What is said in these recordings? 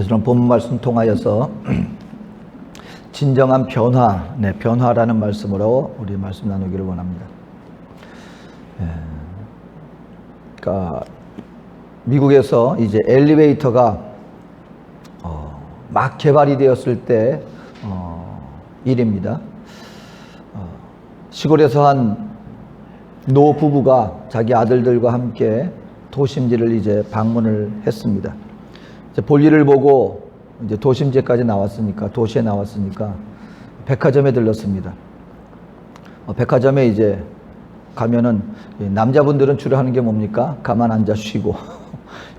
저는 본문 말씀 통하여서 진정한 변화, 변화라는 말씀으로 우리 말씀 나누기를 원합니다. 그러니까 미국에서 이제 엘리베이터가 막 개발이 되었을 때 일입니다. 시골에서 한 노 부부가 자기 아들들과 함께 도심지를 이제 방문을 했습니다. 이제 볼일을 보고 이제 도심지까지 나왔으니까, 도시에 나왔으니까 백화점에 들렀습니다. 백화점에 이제 가면은 남자분들은 주로 하는 게 뭡니까? 가만 앉아 쉬고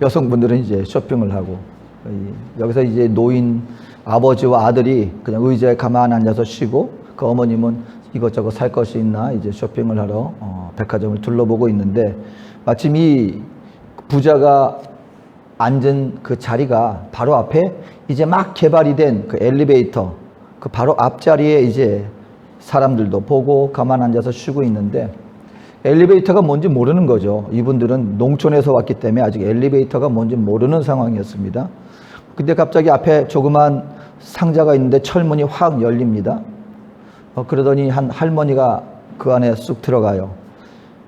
여성분들은 이제 쇼핑을 하고, 여기서 이제 노인 아버지와 아들이 그냥 의자에 가만 앉아서 쉬고, 그 어머님은 이것저것 살 것이 있나 이제 쇼핑을 하러 백화점을 둘러보고 있는데, 마침 이 부자가 앉은 그 자리가 바로 앞에 이제 막 개발이 된 그 엘리베이터 그 바로 앞자리에 이제 사람들도 보고 가만 앉아서 쉬고 있는데, 엘리베이터가 뭔지 모르는 거죠. 이분들은 농촌에서 왔기 때문에 아직 엘리베이터가 뭔지 모르는 상황이었습니다. 근데 갑자기 앞에 조그만 상자가 있는데 철문이 확 열립니다. 그러더니 한 할머니가 그 안에 쑥 들어가요.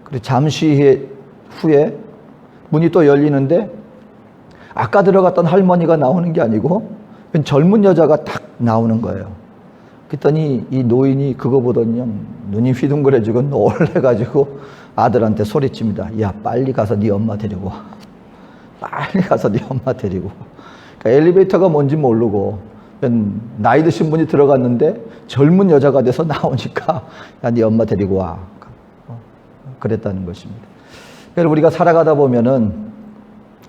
그리고 잠시 후에 문이 또 열리는데, 아까 들어갔던 할머니가 나오는 게 아니고 젊은 여자가 딱 나오는 거예요. 그랬더니 이 노인이 그거 보더니 눈이 휘둥그레지고 놀래가지고 아들한테 소리칩니다. 야, 빨리 가서 네 엄마 데리고 와. 빨리 가서 네 엄마 데리고 와. 그러니까 엘리베이터가 뭔지 모르고 나이 드신 분이 들어갔는데 젊은 여자가 돼서 나오니까 야, 네 엄마 데리고 와. 그랬다는 것입니다. 그래서 우리가 살아가다 보면은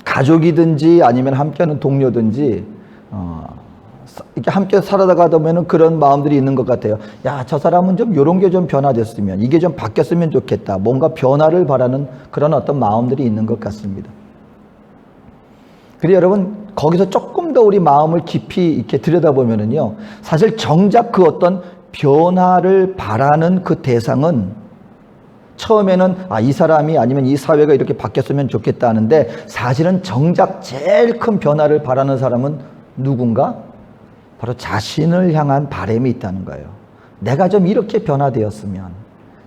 가족이든지 아니면 함께하는 동료든지 이렇게 함께 살아가다 보면은 그런 마음들이 있는 것 같아요. 야, 저 사람은 좀 이런 게 좀 변화됐으면, 이게 좀 바뀌었으면 좋겠다. 뭔가 변화를 바라는 그런 어떤 마음들이 있는 것 같습니다. 그리고 여러분, 거기서 조금 더 우리 마음을 깊이 이렇게 들여다보면은요, 사실 정작 그 어떤 변화를 바라는 그 대상은 처음에는 이 사람이 아니면 이 사회가 이렇게 바뀌었으면 좋겠다 하는데, 사실은 정작 제일 큰 변화를 바라는 사람은 누군가? 바로 자신을 향한 바람이 있다는 거예요. 내가 좀 이렇게 변화되었으면,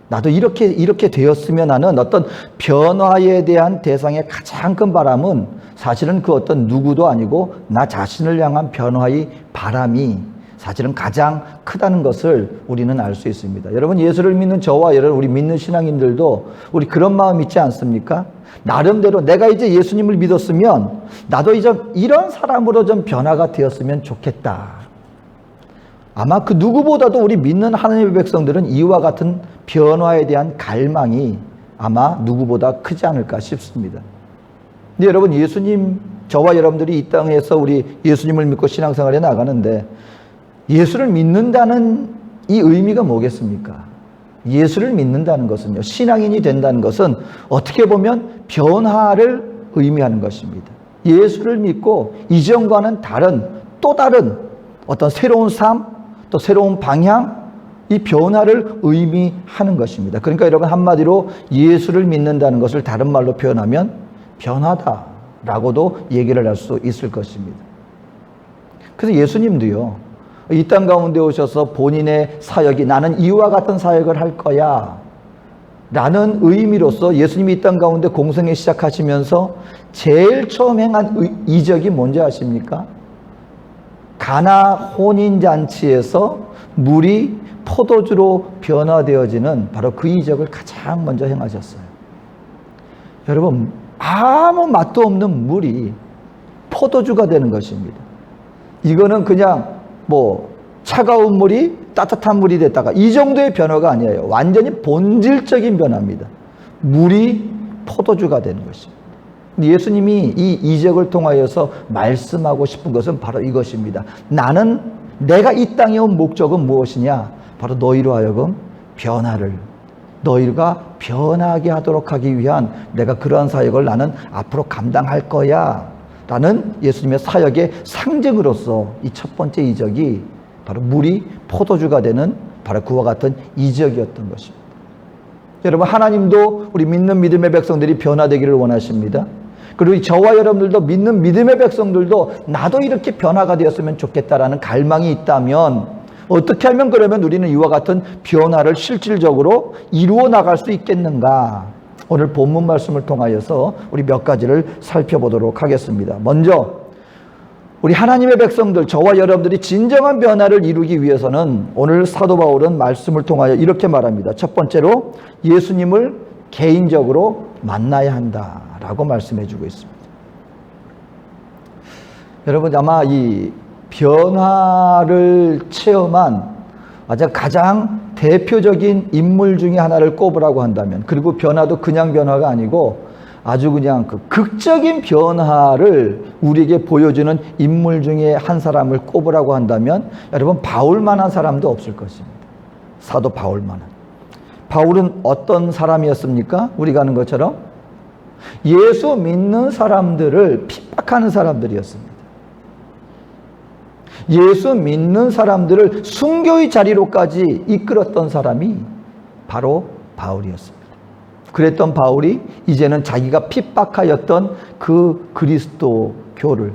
나도 이렇게 되었으면 하는 어떤 변화에 대한 대상의 가장 큰 바람은 사실은 그 어떤 누구도 아니고 나 자신을 향한 변화의 바람이 사실은 가장 크다는 것을 우리는 알 수 있습니다. 여러분, 예수를 믿는 저와 여러분, 우리 믿는 신앙인들도 우리 그런 마음 있지 않습니까? 나름대로 내가 이제 예수님을 믿었으면 나도 이제 이런 사람으로 좀 변화가 되었으면 좋겠다. 아마 그 누구보다도 우리 믿는 하나님의 백성들은 이와 같은 변화에 대한 갈망이 아마 누구보다 크지 않을까 싶습니다. 근데 여러분, 저와 여러분들이 이 땅에서 우리 예수님을 믿고 신앙생활에 나가는데, 예수를 믿는다는 이 의미가 뭐겠습니까? 예수를 믿는다는 것은요, 신앙인이 된다는 것은 어떻게 보면 변화를 의미하는 것입니다. 예수를 믿고 이전과는 또 다른 어떤 새로운 삶, 또 새로운 방향, 이 변화를 의미하는 것입니다. 그러니까 여러분, 한마디로 예수를 믿는다는 것을 다른 말로 표현하면 변화다라고도 얘기를 할 수 있을 것입니다. 그래서 예수님도요, 이 땅 가운데 오셔서 본인의 사역이 나는 이와 같은 사역을 할 거야 라는 의미로서 예수님이 이 땅 가운데 공생애 시작하시면서 제일 처음 행한 이적이 뭔지 아십니까? 가나 혼인잔치에서 물이 포도주로 변화되어지는 바로 그 이적을 가장 먼저 행하셨어요. 여러분, 아무 맛도 없는 물이 포도주가 되는 것입니다. 이거는 그냥 차가운 물이 따뜻한 물이 됐다가 이 정도의 변화가 아니에요. 완전히 본질적인 변화입니다. 물이 포도주가 되는 것입니다. 예수님이 이 이적을 통하여서 말씀하고 싶은 것은 바로 이것입니다. 내가 이 땅에 온 목적은 무엇이냐? 바로 너희로 하여금 너희가 변하게 하도록 하기 위한 내가 그러한 사역을 나는 앞으로 감당할 거야 라는 예수님의 사역의 상징으로서 이 첫 번째 이적이 바로 물이 포도주가 되는 바로 그와 같은 이적이었던 것입니다. 여러분, 하나님도 우리 믿는 믿음의 백성들이 변화되기를 원하십니다. 그리고 저와 여러분들도 믿는 믿음의 백성들도 나도 이렇게 변화가 되었으면 좋겠다라는 갈망이 있다면 어떻게 하면 그러면 우리는 이와 같은 변화를 실질적으로 이루어 나갈 수 있겠는가? 오늘 본문 말씀을 통하여서 우리 몇 가지를 살펴보도록 하겠습니다. 먼저 우리 하나님의 백성들, 저와 여러분들이 진정한 변화를 이루기 위해서는 오늘 사도 바울은 말씀을 통하여 이렇게 말합니다. 첫 번째로 예수님을 개인적으로 만나야 한다라고 말씀해 주고 있습니다. 여러분 아마 이 변화를 체험한 가장 대표적인 인물 중에 하나를 꼽으라고 한다면, 그리고 변화도 그냥 변화가 아니고 아주 그냥 그 극적인 변화를 우리에게 보여주는 인물 중에 한 사람을 꼽으라고 한다면 여러분 바울만한 사람도 없을 것입니다. 사도 바울만한. 바울은 어떤 사람이었습니까? 우리가 아는 것처럼 예수 믿는 사람들을 핍박하는 사람들이었습니다. 예수 믿는 사람들을 순교의 자리로까지 이끌었던 사람이 바로 바울이었습니다. 그랬던 바울이 이제는 자기가 핍박하였던 그 그리스도교를,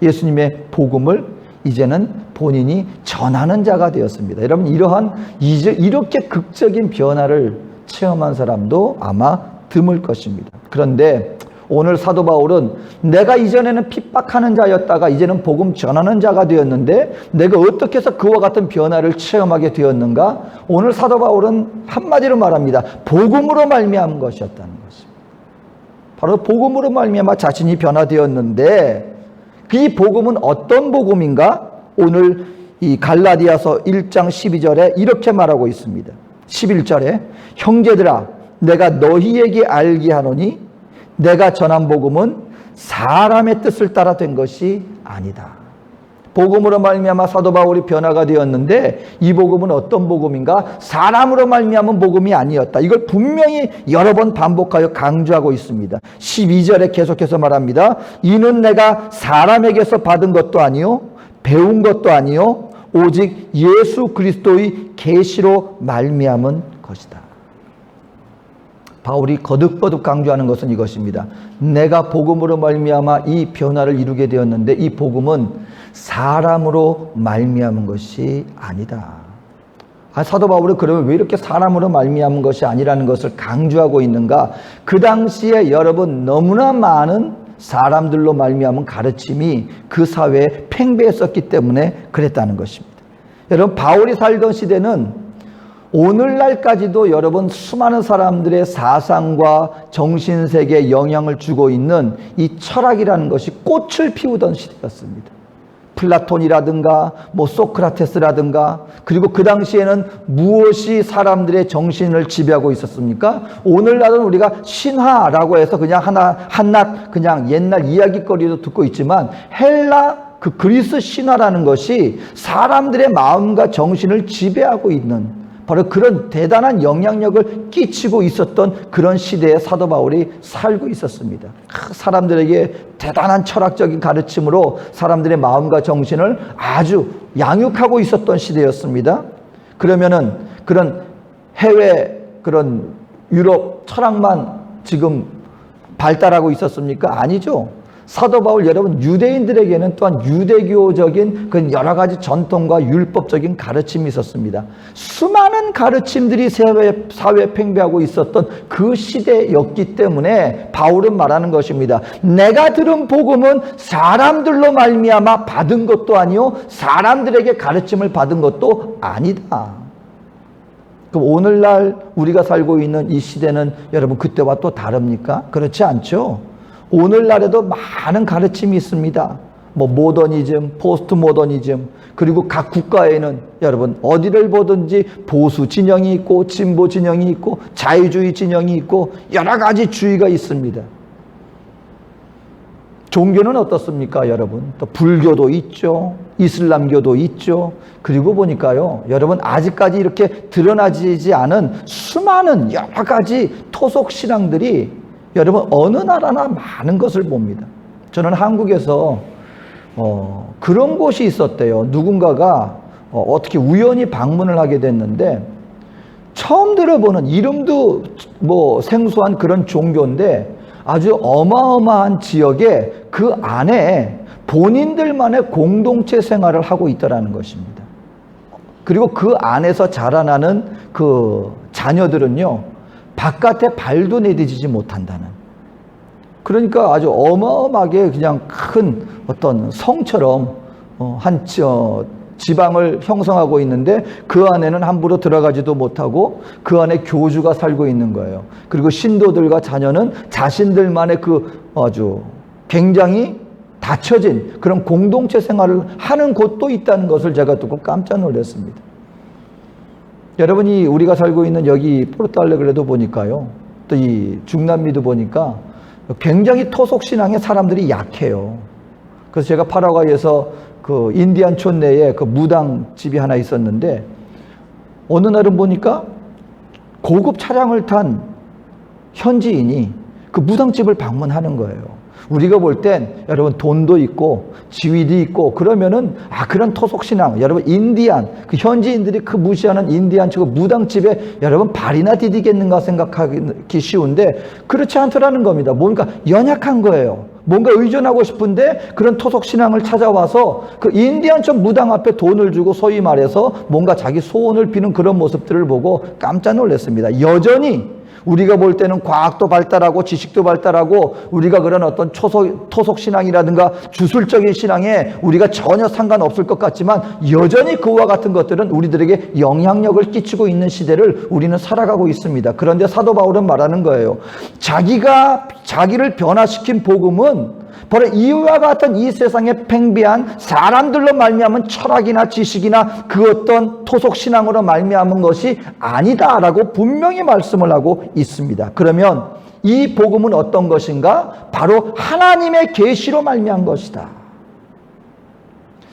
예수님의 복음을 이제는 본인이 전하는 자가 되었습니다. 여러분 이렇게 극적인 변화를 체험한 사람도 아마 드물 것입니다. 그런데 오늘 사도 바울은 내가 이전에는 핍박하는 자였다가 이제는 복음 전하는 자가 되었는데 내가 어떻게 해서 그와 같은 변화를 체험하게 되었는가? 오늘 사도 바울은 한마디로 말합니다. 복음으로 말미암은 것이었다는 것입니다. 바로 복음으로 말미암아 자신이 변화되었는데 이 복음은 어떤 복음인가? 오늘 이 갈라디아서 1장 12절에 이렇게 말하고 있습니다. 11절에 형제들아 내가 너희에게 알게 하노니 내가 전한 복음은 사람의 뜻을 따라 된 것이 아니다. 복음으로 말미암아 사도 바울이 변화가 되었는데 이 복음은 어떤 복음인가? 사람으로 말미암은 복음이 아니었다. 이걸 분명히 여러 번 반복하여 강조하고 있습니다. 12절에 계속해서 말합니다. 이는 내가 사람에게서 받은 것도 아니요 배운 것도 아니요 오직 예수 그리스도의 계시로 말미암은 것이다. 바울이 거듭거듭 강조하는 것은 이것입니다. 내가 복음으로 말미암아 이 변화를 이루게 되었는데 이 복음은 사람으로 말미암은 것이 아니다. 사도 바울은 그러면 왜 이렇게 사람으로 말미암은 것이 아니라는 것을 강조하고 있는가? 그 당시에 여러분 너무나 많은 사람들로 말미암은 가르침이 그 사회에 팽배했었기 때문에 그랬다는 것입니다. 여러분 바울이 살던 시대는 오늘날까지도 여러분 수많은 사람들의 사상과 정신세계에 영향을 주고 있는 이 철학이라는 것이 꽃을 피우던 시대였습니다. 플라톤이라든가 소크라테스라든가, 그리고 그 당시에는 무엇이 사람들의 정신을 지배하고 있었습니까? 오늘날은 우리가 신화라고 해서 그냥 한낱 그냥 옛날 이야기거리도 듣고 있지만 헬라 그 그리스 신화라는 것이 사람들의 마음과 정신을 지배하고 있는 바로 그런 대단한 영향력을 끼치고 있었던 그런 시대에 사도 바울이 살고 있었습니다. 사람들에게 대단한 철학적인 가르침으로 사람들의 마음과 정신을 아주 양육하고 있었던 시대였습니다. 그러면은 그런 해외 그런 유럽 철학만 지금 발달하고 있었습니까? 아니죠. 사도 바울 여러분 유대인들에게는 또한 유대교적인 그 여러 가지 전통과 율법적인 가르침이 있었습니다. 수많은 가르침들이 사회에 팽배하고 있었던 그 시대였기 때문에 바울은 말하는 것입니다. 내가 들은 복음은 사람들로 말미암아 받은 것도 아니요 사람들에게 가르침을 받은 것도 아니다. 그럼 오늘날 우리가 살고 있는 이 시대는 여러분 그때와 또 다릅니까? 그렇지 않죠. 오늘날에도 많은 가르침이 있습니다. 모더니즘, 포스트 모더니즘, 그리고 각 국가에는 여러분 어디를 보든지 보수 진영이 있고 진보 진영이 있고 자유주의 진영이 있고 여러 가지 주의가 있습니다. 종교는 어떻습니까, 여러분? 또 불교도 있죠. 이슬람교도 있죠. 그리고 보니까요, 여러분 아직까지 이렇게 드러나지 않은 수많은 여러 가지 토속 신앙들이 여러분 어느 나라나 많은 것을 봅니다. 저는 한국에서 그런 곳이 있었대요. 누군가가 어떻게 우연히 방문을 하게 됐는데 처음 들어보는 이름도 생소한 그런 종교인데 아주 어마어마한 지역에 그 안에 본인들만의 공동체 생활을 하고 있다는 것입니다. 그리고 그 안에서 자라나는 그 자녀들은요, 바깥에 발도 내디디지 못한다는. 그러니까 아주 어마어마하게 그냥 큰 어떤 성처럼 한 지방을 형성하고 있는데 그 안에는 함부로 들어가지도 못하고 그 안에 교주가 살고 있는 거예요. 그리고 신도들과 자녀는 자신들만의 그 아주 굉장히 닫혀진 그런 공동체 생활을 하는 곳도 있다는 것을 제가 듣고 깜짝 놀랐습니다. 여러분이 우리가 살고 있는 여기 포르토알레그레도 보니까요, 또 이 중남미도 보니까 굉장히 토속신앙의 사람들이 약해요. 그래서 제가 파라과이에서 그 인디안 촌내에 그 무당집이 하나 있었는데 어느 날은 보니까 고급 차량을 탄 현지인이 그 무당집을 방문하는 거예요. 우리가 볼 땐 여러분 돈도 있고 지위도 있고 그러면은 그런 토속신앙, 여러분 인디안, 그 현지인들이 그 무시하는 인디안 저 무당집에 여러분 발이나 디디겠는가 생각하기 쉬운데 그렇지 않더라는 겁니다. 뭔가 연약한 거예요. 뭔가 의존하고 싶은데 그런 토속신앙을 찾아와서 그 인디안 쪽 무당 앞에 돈을 주고 소위 말해서 뭔가 자기 소원을 비는 그런 모습들을 보고 깜짝 놀랐습니다. 여전히 우리가 볼 때는 과학도 발달하고 지식도 발달하고 우리가 그런 어떤 토속 신앙이라든가 주술적인 신앙에 우리가 전혀 상관없을 것 같지만 여전히 그와 같은 것들은 우리들에게 영향력을 끼치고 있는 시대를 우리는 살아가고 있습니다. 그런데 사도 바울은 말하는 거예요. 자기를 변화시킨 복음은 바로 이와 같은 이 세상에 팽배한 사람들로 말미암은 철학이나 지식이나 그 어떤 토속 신앙으로 말미암은 것이 아니다라고 분명히 말씀을 하고 있습니다. 그러면 이 복음은 어떤 것인가? 바로 하나님의 계시로 말미암은 것이다.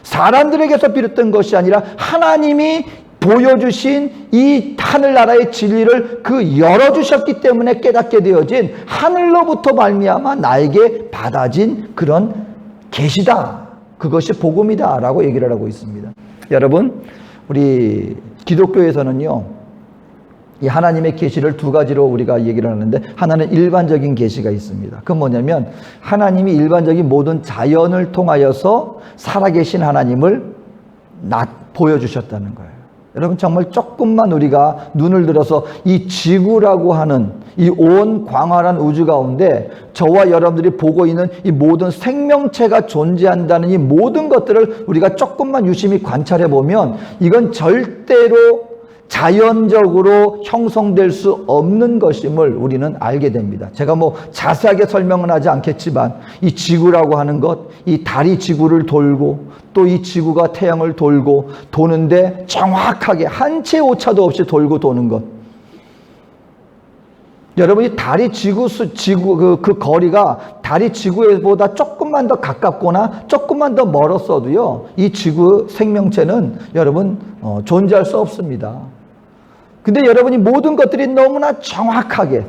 사람들에게서 비롯된 것이 아니라 하나님이 보여주신 이 하늘나라의 진리를 그 열어주셨기 때문에 깨닫게 되어진 하늘로부터 말미암아 나에게 받아진 그런 계시다. 그것이 복음이다 라고 얘기를 하고 있습니다. 여러분, 우리 기독교에서는요, 이 하나님의 계시를 두 가지로 우리가 얘기를 하는데 하나는 일반적인 계시가 있습니다. 그건 뭐냐면 하나님이 일반적인 모든 자연을 통하여서 살아계신 하나님을 보여주셨다는 거예요. 여러분 정말 조금만 우리가 눈을 들어서 이 지구라고 하는 이 온 광활한 우주 가운데 저와 여러분들이 보고 있는 이 모든 생명체가 존재한다는 이 모든 것들을 우리가 조금만 유심히 관찰해 보면 이건 절대로 자연적으로 형성될 수 없는 것임을 우리는 알게 됩니다. 제가 뭐 자세하게 설명은 하지 않겠지만 이 지구라고 하는 것, 이 달이 지구를 돌고 또 이 지구가 태양을 돌고 도는데 정확하게 한 채 오차도 없이 돌고 도는 것. 여러분이 달이 지구 그 거리가 달이 지구보다 조금만 더 가깝거나 조금만 더 멀었어도요, 이 지구 생명체는 여러분 존재할 수 없습니다. 근데 여러분이 모든 것들이 너무나 정확하게,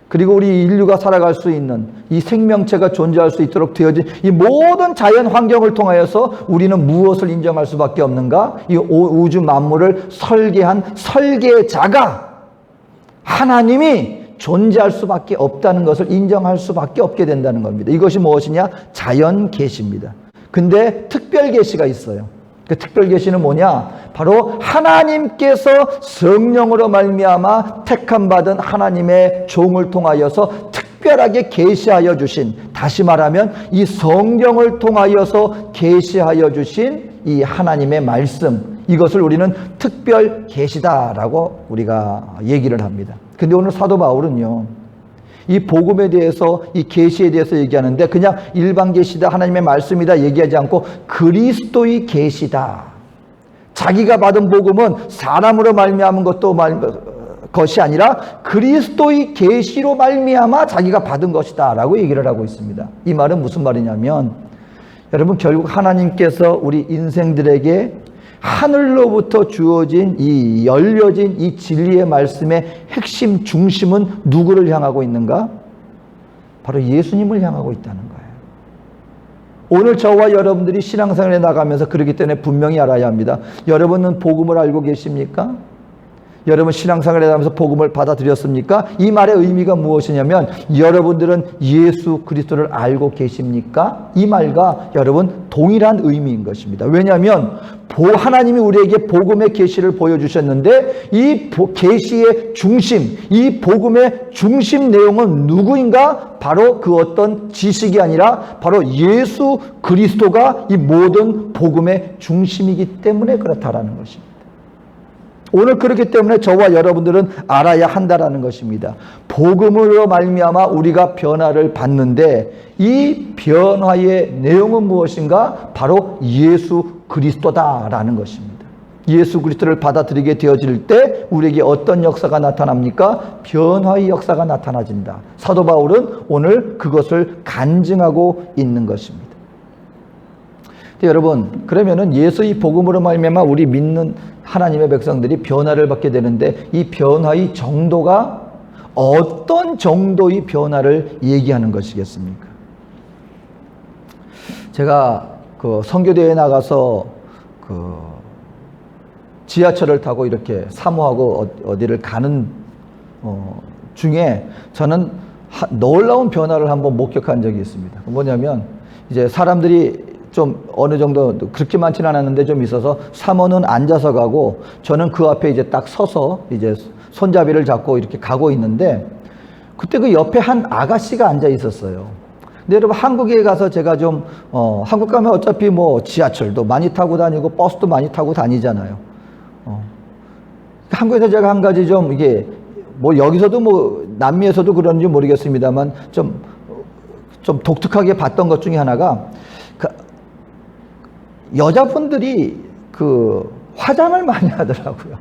그리고 우리 인류가 살아갈 수 있는 이 생명체가 존재할 수 있도록 되어진 이 모든 자연 환경을 통하여서 우리는 무엇을 인정할 수밖에 없는가? 이 우주 만물을 설계한 설계자가 하나님이 존재할 수밖에 없다는 것을 인정할 수밖에 없게 된다는 겁니다. 이것이 무엇이냐? 자연 계시입니다. 근데 특별 계시가 있어요. 그 특별 계시는 뭐냐? 바로 하나님께서 성령으로 말미암아 택함 받은 하나님의 종을 통하여서 특별하게 계시하여 주신, 다시 말하면 이 성경을 통하여서 계시하여 주신 이 하나님의 말씀, 이것을 우리는 특별 계시다라고 우리가 얘기를 합니다. 근데 오늘 사도 바울은요, 이 복음에 대해서, 이 계시에 대해서 얘기하는데 그냥 일반 계시다, 하나님의 말씀이다 얘기하지 않고 그리스도의 계시다. 자기가 받은 복음은 사람으로 말미암은 것이 아니라 그리스도의 계시로 말미암아 자기가 받은 것이다 라고 얘기를 하고 있습니다. 이 말은 무슨 말이냐면, 여러분 결국 하나님께서 우리 인생들에게 하늘로부터 주어진 이 열려진 이 진리의 말씀의 핵심 중심은 누구를 향하고 있는가? 바로 예수님을 향하고 있다는 거예요. 오늘 저와 여러분들이 신앙생활에 나가면서 그렇기 때문에 분명히 알아야 합니다. 여러분은 복음을 알고 계십니까? 여러분 신앙생활을 하면서 복음을 받아들였습니까? 이 말의 의미가 무엇이냐면 여러분들은 예수 그리스도를 알고 계십니까? 이 말과 여러분 동일한 의미인 것입니다. 왜냐하면 하나님이 우리에게 복음의 계시를 보여주셨는데 이 계시의 중심, 이 복음의 중심 내용은 누구인가? 바로 그 어떤 지식이 아니라 바로 예수 그리스도가 이 모든 복음의 중심이기 때문에 그렇다라는 것입니다. 오늘 그렇기 때문에 저와 여러분들은 알아야 한다라는 것입니다. 복음으로 말미암아 우리가 변화를 받는데 이 변화의 내용은 무엇인가? 바로 예수 그리스도다라는 것입니다. 예수 그리스도를 받아들이게 되어질 때 우리에게 어떤 역사가 나타납니까? 변화의 역사가 나타나진다. 사도 바울은 오늘 그것을 간증하고 있는 것입니다. 여러분, 그러면은 예수의 복음으로 말미암아 우리 믿는 하나님의 백성들이 변화를 받게 되는데 이 변화의 정도가 어떤 정도의 변화를 얘기하는 것이겠습니까? 제가 그 선교대회에 나가서 그 지하철을 타고 이렇게 사모하고 어디를 가는 중에 저는 놀라운 변화를 한번 목격한 적이 있습니다. 뭐냐면 이제 사람들이 좀 어느 정도 그렇게 많지는 않았는데 좀 있어서 사모는 앉아서 가고 저는 그 앞에 이제 딱 서서 이제 손잡이를 잡고 이렇게 가고 있는데 그때 그 옆에 한 아가씨가 앉아 있었어요. 근데 여러분 한국에 가서 제가 좀 한국 가면 어차피 뭐 지하철도 많이 타고 다니고 버스도 많이 타고 다니잖아요. 한국에서 제가 한 가지 좀 이게 뭐 여기서도 뭐 남미에서도 그런지 모르겠습니다만 좀 독특하게 봤던 것 중에 하나가 여자분들이 그 화장을 많이 하더라고요.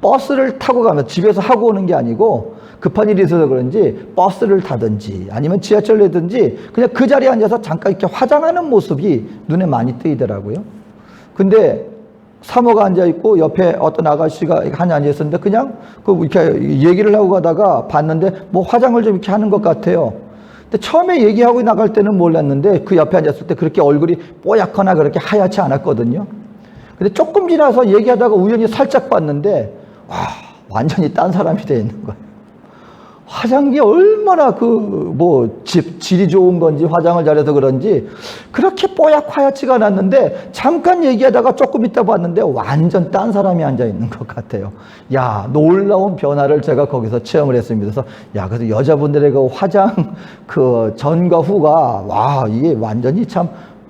버스를 타고 가면 집에서 하고 오는 게 아니고 급한 일이 있어서 그런지 버스를 타든지 아니면 지하철을 타든지 그냥 그 자리에 앉아서 잠깐 이렇게 화장하는 모습이 눈에 많이 띄더라고요. 근데 사모가 앉아있고 옆에 어떤 아가씨가 한이 앉아있었는데 그냥 이렇게 얘기를 하고 가다가 봤는데 뭐 화장을 좀 이렇게 하는 것 같아요. 근데 처음에 얘기하고 나갈 때는 몰랐는데 그 옆에 앉았을 때 그렇게 얼굴이 뽀얗거나 그렇게 하얗지 않았거든요. 근데 조금 지나서 얘기하다가 우연히 살짝 봤는데 와, 완전히 딴 사람이 돼 있는 거예요. 화장이 얼마나 질이 좋은 건지 화장을 잘해서 그런지 그렇게 뽀얗고 하얗지가 않았는데 잠깐 얘기하다가 조금 있다 봤는데 완전 딴 사람이 앉아 있는 것 같아요. 야, 놀라운 변화를 제가 거기서 체험을 했습니다. 그래서 그래서 여자분들의 그 화장 그 전과 후가 와, 이게 완전히 참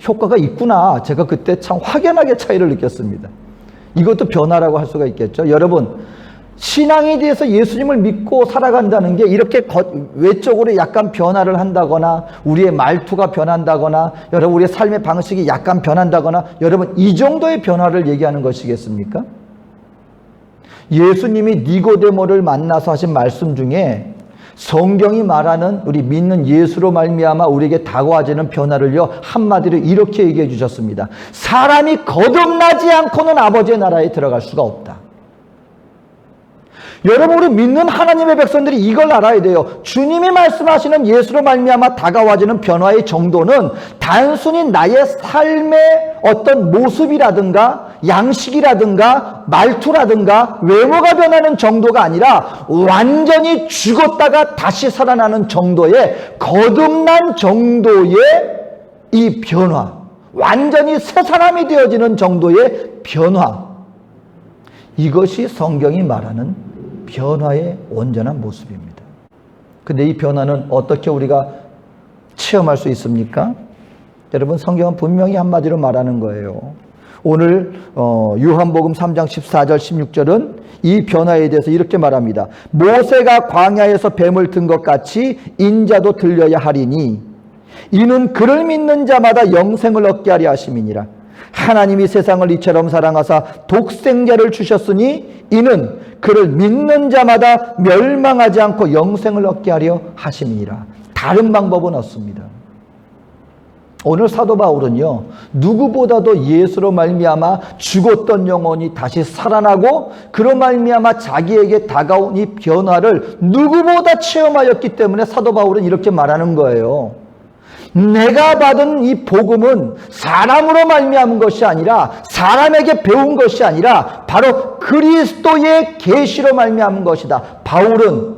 효과가 있구나. 제가 그때 참 확연하게 차이를 느꼈습니다. 이것도 변화라고 할 수가 있겠죠. 여러분, 신앙에 대해서 예수님을 믿고 살아간다는 게 이렇게 외적으로 약간 변화를 한다거나 우리의 말투가 변한다거나 여러분 우리의 삶의 방식이 약간 변한다거나 여러분 이 정도의 변화를 얘기하는 것이겠습니까? 예수님이 니고데모를 만나서 하신 말씀 중에 성경이 말하는 우리 믿는 예수로 말미암아 우리에게 다가와지는 변화를요 한마디로 이렇게 얘기해 주셨습니다. 사람이 거듭나지 않고는 아버지의 나라에 들어갈 수가 없다. 여러분 우리 믿는 하나님의 백성들이 이걸 알아야 돼요. 주님이 말씀하시는 예수로 말미암아 다가와지는 변화의 정도는 단순히 나의 삶의 어떤 모습이라든가 양식이라든가 말투라든가 외모가 변하는 정도가 아니라 완전히 죽었다가 다시 살아나는 정도의 거듭난 정도의 이 변화, 완전히 새 사람이 되어지는 정도의 변화, 이것이 성경이 말하는 변화의 온전한 모습입니다. 근데 이 변화는 어떻게 우리가 체험할 수 있습니까? 여러분 성경은 분명히 한마디로 말하는 거예요. 오늘 요한복음 3장 14절 16절은 이 변화에 대해서 이렇게 말합니다. 모세가 광야에서 뱀을 든 것 같이 인자도 들려야 하리니 이는 그를 믿는 자마다 영생을 얻게 하려 하심이니라. 하나님이 세상을 이처럼 사랑하사 독생자를 주셨으니 이는 그를 믿는 자마다 멸망하지 않고 영생을 얻게 하려 하심이니라. 다른 방법은 없습니다. 오늘 사도 바울은요 누구보다도 예수로 말미암아 죽었던 영혼이 다시 살아나고 그로 말미암아 자기에게 다가온 이 변화를 누구보다 체험하였기 때문에 사도 바울은 이렇게 말하는 거예요. 내가 받은 이 복음은 사람으로 말미암은 것이 아니라, 사람에게 배운 것이 아니라 바로 그리스도의 계시로 말미암은 것이다. 바울은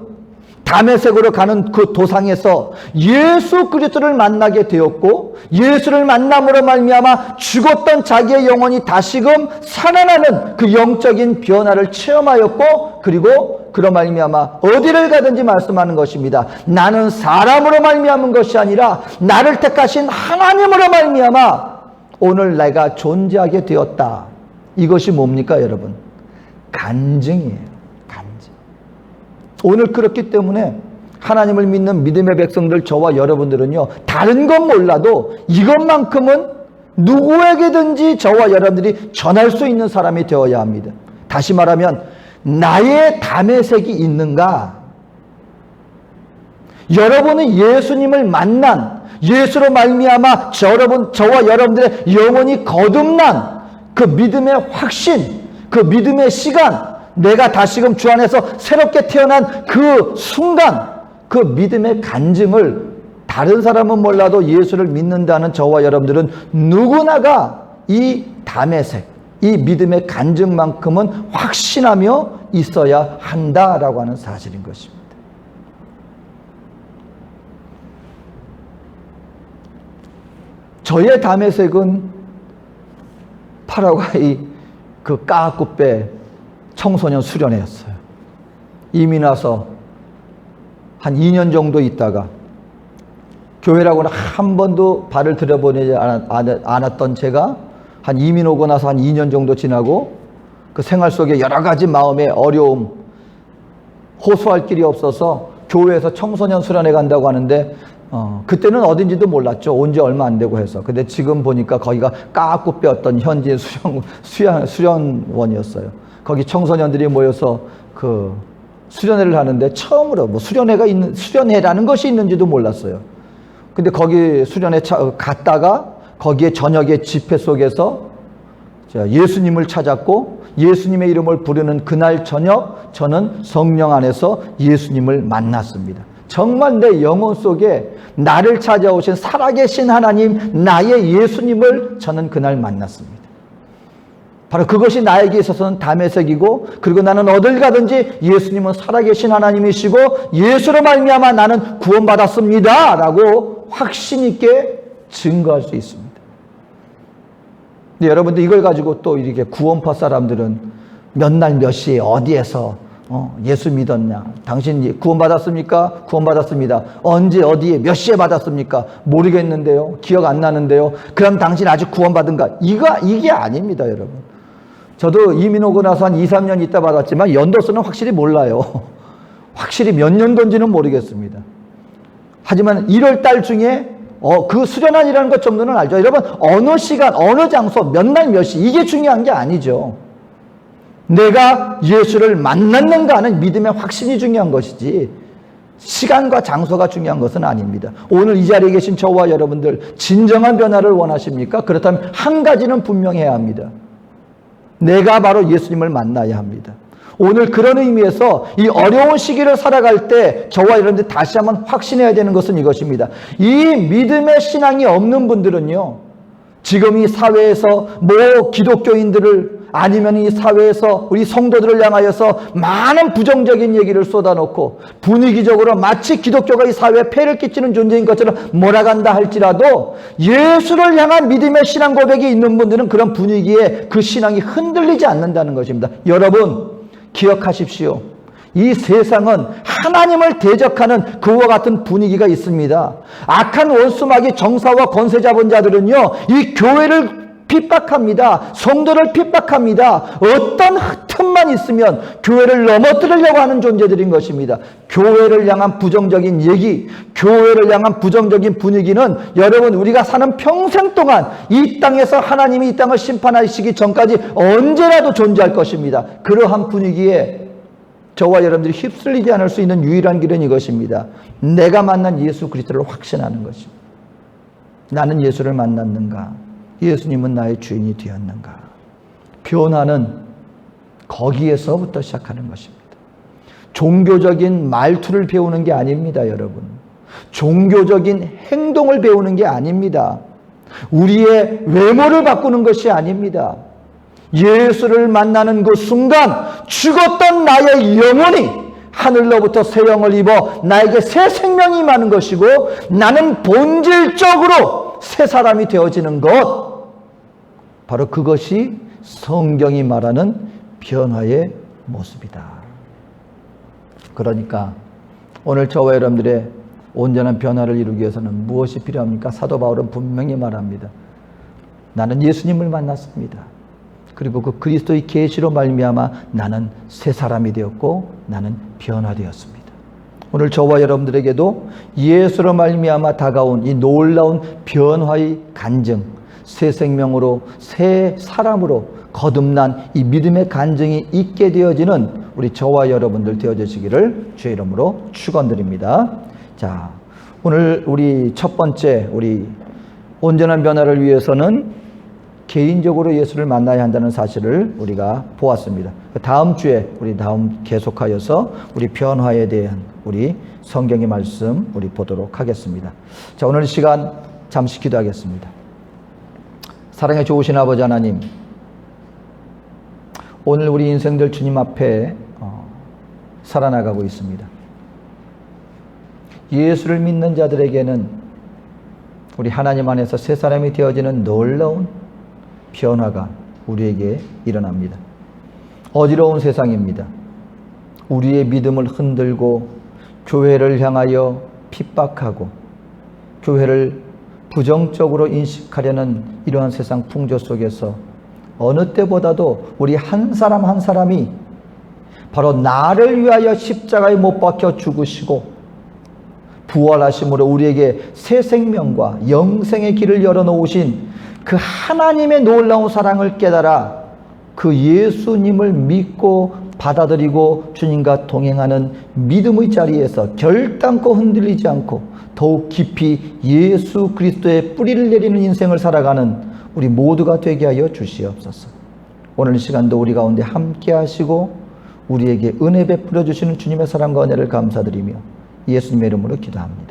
다메섹으로 가는 그 도상에서 예수 그리스도를 만나게 되었고, 예수를 만남으로 말미암아 죽었던 자기의 영혼이 다시금 살아나는 그 영적인 변화를 체험하였고, 그리고 그로 말미암아 어디를 가든지 말씀하는 것입니다. 나는 사람으로 말미암은 것이 아니라 나를 택하신 하나님으로 말미암아 오늘 내가 존재하게 되었다. 이것이 뭡니까, 여러분? 간증이에요. 오늘 그렇기 때문에 하나님을 믿는 믿음의 백성들, 저와 여러분들은요, 다른 건 몰라도 이것만큼은 누구에게든지 저와 여러분들이 전할 수 있는 사람이 되어야 합니다. 다시 말하면 나의 다메섹이 있는가? 여러분은 예수님을 만난, 예수로 말미암아 저와 여러분들의 영혼이 거듭난 그 믿음의 확신, 그 믿음의 시간, 내가 다시금 주 안에서 새롭게 태어난 그 순간, 그 믿음의 간증을 다른 사람은 몰라도 예수를 믿는다는 저와 여러분들은 누구나가 이 다메섹, 이 믿음의 간증만큼은 확신하며 있어야 한다라고 하는 사실인 것입니다. 저의 다메섹은 파라과이 그 까아쿠페 청소년 수련회였어요. 이민 와서 한 2년 정도 있다가 교회라고는 한 번도 발을 들여보내지 않았던 제가 한 이민 오고 나서 한 2년 정도 지나고 그 생활 속에 여러 가지 마음의 어려움, 호소할 길이 없어서 교회에서 청소년 수련회 간다고 하는데 그때는 어딘지도 몰랐죠. 온 지 얼마 안 되고 해서. 근데 지금 보니까 거기가 까꾸뼈 어떤 현지 수련원이었어요. 거기 청소년들이 모여서 그 수련회를 하는데 처음으로 뭐 수련회라는 것이 있는지도 몰랐어요. 근데 거기 수련회 갔다가 거기에 저녁에 집회 속에서 예수님을 찾았고, 예수님의 이름을 부르는 그날 저녁 저는 성령 안에서 예수님을 만났습니다. 정말 내 영혼 속에 나를 찾아오신 살아계신 하나님, 나의 예수님을 저는 그날 만났습니다. 바로 그것이 나에게 있어서는 다메섹이고, 그리고 나는 어딜 가든지 예수님은 살아계신 하나님이시고 예수로 말미암아 나는 구원받았습니다 라고 확신 있게 증거할 수 있습니다. 근데 여러분들 이걸 가지고 또 이렇게 구원파 사람들은 몇 날 몇 시에 어디에서 예수 믿었냐? 당신 구원받았습니까? 구원받았습니다. 언제 어디에 몇 시에 받았습니까? 모르겠는데요. 기억 안 나는데요. 그럼 당신 아직 구원받은가? 이게 아닙니다, 여러분. 저도 이민 오고 나서 한 2, 3년 있다 받았지만 연도수는 확실히 몰라요. 확실히 몇 년도인지는 모르겠습니다. 하지만 1월 달 중에 그 수련안이라는 것 정도는 알죠. 여러분, 어느 시간, 어느 장소, 몇 날 몇 시, 이게 중요한 게 아니죠. 내가 예수를 만났는가 하는 믿음의 확신이 중요한 것이지 시간과 장소가 중요한 것은 아닙니다. 오늘 이 자리에 계신 저와 여러분들 진정한 변화를 원하십니까? 그렇다면 한 가지는 분명해야 합니다. 내가 바로 예수님을 만나야 합니다. 오늘 그런 의미에서 이 어려운 시기를 살아갈 때 저와 여러분들 다시 한번 확신해야 되는 것은 이것입니다. 이 믿음의 신앙이 없는 분들은요, 지금 이 사회에서 기독교인들을 아니면 이 사회에서 우리 성도들을 향하여서 많은 부정적인 얘기를 쏟아놓고 분위기적으로 마치 기독교가 이 사회에 폐를 끼치는 존재인 것처럼 몰아간다 할지라도 예수를 향한 믿음의 신앙 고백이 있는 분들은 그런 분위기에 그 신앙이 흔들리지 않는다는 것입니다. 여러분 기억하십시오. 이 세상은 하나님을 대적하는 그와 같은 분위기가 있습니다. 악한 원수마귀 정사와 권세 잡은 자들은요, 이 교회를 핍박합니다. 성도를 핍박합니다. 어떤 틈만 있으면 교회를 넘어뜨리려고 하는 존재들인 것입니다. 교회를 향한 부정적인 얘기, 교회를 향한 부정적인 분위기는 여러분 우리가 사는 평생 동안 이 땅에서 하나님이 이 땅을 심판하시기 전까지 언제라도 존재할 것입니다. 그러한 분위기에 저와 여러분들이 휩쓸리지 않을 수 있는 유일한 길은 이것입니다. 내가 만난 예수 그리스도를 확신하는 것입니다. 나는 예수를 만났는가? 예수님은 나의 주인이 되었는가? 변화는 거기에서부터 시작하는 것입니다. 종교적인 말투를 배우는 게 아닙니다, 여러분. 종교적인 행동을 배우는 게 아닙니다. 우리의 외모를 바꾸는 것이 아닙니다. 예수를 만나는 그 순간 죽었던 나의 영혼이 하늘로부터 새 영을 입어 나에게 새 생명이 임하는 것이고, 나는 본질적으로 새 사람이 되어지는 것, 바로 그것이 성경이 말하는 변화의 모습이다. 그러니까 오늘 저와 여러분들의 온전한 변화를 이루기 위해서는 무엇이 필요합니까? 사도 바울은 분명히 말합니다. 나는 예수님을 만났습니다. 그리고 그 그리스도의 계시로 말미암아 나는 새 사람이 되었고 나는 변화되었습니다. 오늘 저와 여러분들에게도 예수로 말미암아 다가온 이 놀라운 변화의 간증, 새 생명으로, 새 사람으로 거듭난 이 믿음의 간증이 있게 되어지는 우리 저와 여러분들 되어지시기를 주의 이름으로 축원드립니다. 자, 오늘 우리 첫 번째, 우리 온전한 변화를 위해서는 개인적으로 예수를 만나야 한다는 사실을 우리가 보았습니다. 다음 주에 우리 다음 계속하여서 우리 변화에 대한 우리 성경의 말씀 우리 보도록 하겠습니다. 자, 오늘 시간 잠시 기도하겠습니다. 사랑의 좋으신 아버지 하나님, 오늘 우리 인생들 주님 앞에 살아나가고 있습니다. 예수를 믿는 자들에게는 우리 하나님 안에서 새 사람이 되어지는 놀라운 변화가 우리에게 일어납니다. 어지러운 세상입니다. 우리의 믿음을 흔들고 교회를 향하여 핍박하고 교회를 부정적으로 인식하려는 이러한 세상 풍조 속에서 어느 때보다도 우리 한 사람 한 사람이 바로 나를 위하여 십자가에 못 박혀 죽으시고 부활하심으로 우리에게 새 생명과 영생의 길을 열어놓으신 그 하나님의 놀라운 사랑을 깨달아 그 예수님을 믿고 받아들이고 주님과 동행하는 믿음의 자리에서 결단코 흔들리지 않고 더욱 깊이 예수 그리스도의 뿌리를 내리는 인생을 살아가는 우리 모두가 되게 하여 주시옵소서. 오늘 시간도 우리 가운데 함께 하시고 우리에게 은혜 베풀어 주시는 주님의 사랑과 은혜를 감사드리며 예수님의 이름으로 기도합니다.